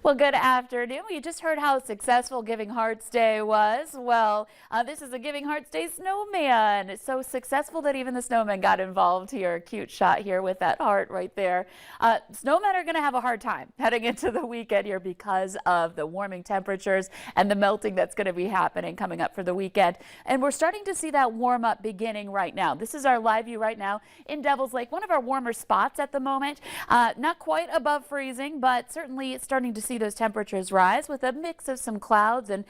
Well, good afternoon. You just heard how successful Giving Hearts Day was. Well, this is a Giving Hearts Day snowman. It's so successful that even the snowman got involved here. Cute shot here with that heart right there. Snowmen are going to have a hard time heading into the weekend here because of the warming temperatures and the melting that's going to be happening coming up for the weekend. And we're starting to see that warm up beginning right now. This is our live view right now in Devil's Lake, one of our warmer spots at the moment. Not quite above freezing, but certainly it's starting to see those temperatures rise with a mix of some clouds and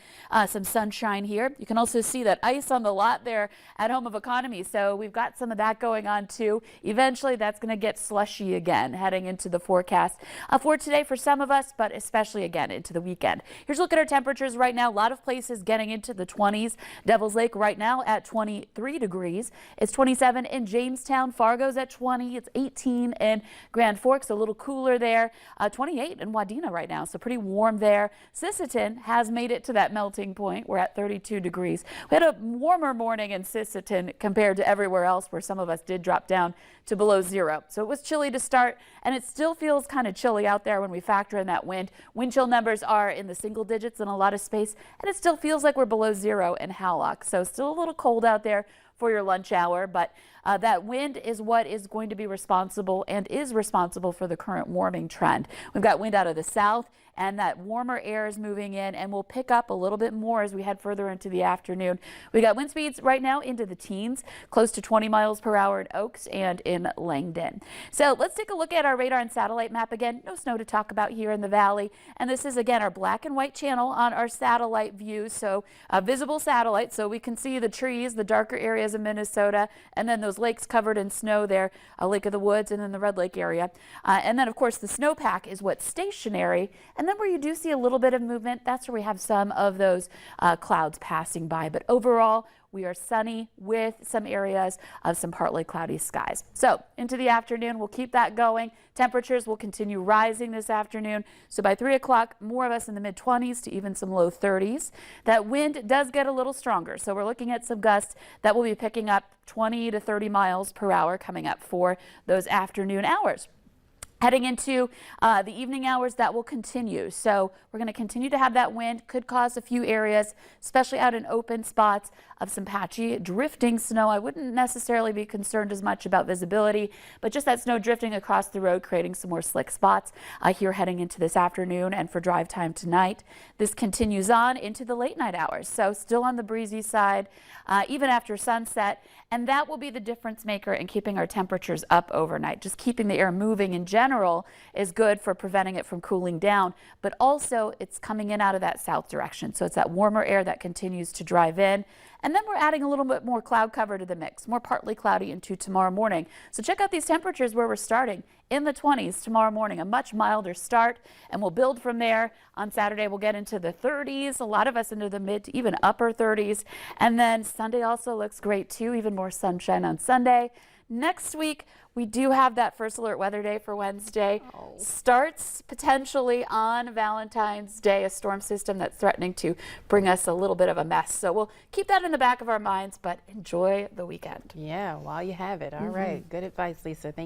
some sunshine here. You can also see that ice on the lot there at Home of Economy. So we've got some of that going on too. Eventually that's going to get slushy again heading into the forecast for today for some of us, but especially again into the weekend. Here's a look at our temperatures right now. A lot of places getting into the 20s. Devil's Lake right now at 23 degrees. It's 27 in Jamestown. Fargo's at 20. It's 18 in Grand Forks, a little cooler there. 28 in Wadena right now, so pretty warm there. Sisseton has made it to that melting point. We're at 32 degrees. We had a warmer morning in Sisseton compared to everywhere else where some of us did drop down to below zero. So it was chilly to start, and it still feels kind of chilly out there when we factor in that wind. Wind chill numbers are in the single digits in a lot of space, and it still feels like we're below zero in Howlock. So still a little cold out there for your lunch hour, but that wind is what is going to be responsible and is responsible for the current warming trend. We've got wind out of the south, and that warmer air is moving in and will pick up a little bit more as we head further into the afternoon. We got wind speeds right now into the teens, close to 20 miles per hour in Oaks and in Langdon. So let's take a look at our radar and satellite map again. No snow to talk about here in the valley. And this is again our black and white channel on our satellite view. So visible satellite, so we can see the trees, the darker areas of Minnesota, and then those lakes covered in snow there, Lake of the Woods, and then the Red Lake area. And then of course the snowpack is what's stationary. And then where you do see a little bit of movement, that's where we have some of those clouds passing by. But overall, we are sunny with some areas of some partly cloudy skies. So into the afternoon, we'll keep that going. Temperatures will continue rising this afternoon. So by 3 o'clock, more of us in the mid-20s to even some low 30s. That wind does get a little stronger. So we're looking at some gusts that will be picking up 20 to 30 miles per hour coming up for those afternoon hours. Heading into the evening hours, that will continue. So we're going to continue to have that wind. Could cause a few areas, especially out in open spots, of some patchy drifting snow. I wouldn't necessarily be concerned as much about visibility, but just that snow drifting across the road, creating some more slick spots here heading into this afternoon and for drive time tonight. This continues on into the late night hours. So still on the breezy side, even after sunset. And that will be the difference maker in keeping our temperatures up overnight. Just keeping the air moving in general is good for preventing it from cooling down, but also it's coming in out of that south direction. So it's that warmer air that continues to drive in. And then we're adding a little bit more cloud cover to the mix, more partly cloudy into tomorrow morning. So check out these temperatures where we're starting in the 20s tomorrow morning, a much milder start, and we'll build from there. On Saturday, we'll get into the 30s, a lot of us into the mid to even upper 30s. And then Sunday also looks great too, even more sunshine on Sunday. Next week, we do have that first alert weather day for Wednesday. Starts potentially on Valentine's Day, a storm system that's threatening to bring us a little bit of a mess. So we'll keep that in the back of our minds, but enjoy the weekend. Yeah, while you have it. All right. Good advice, Lisa. Thank you.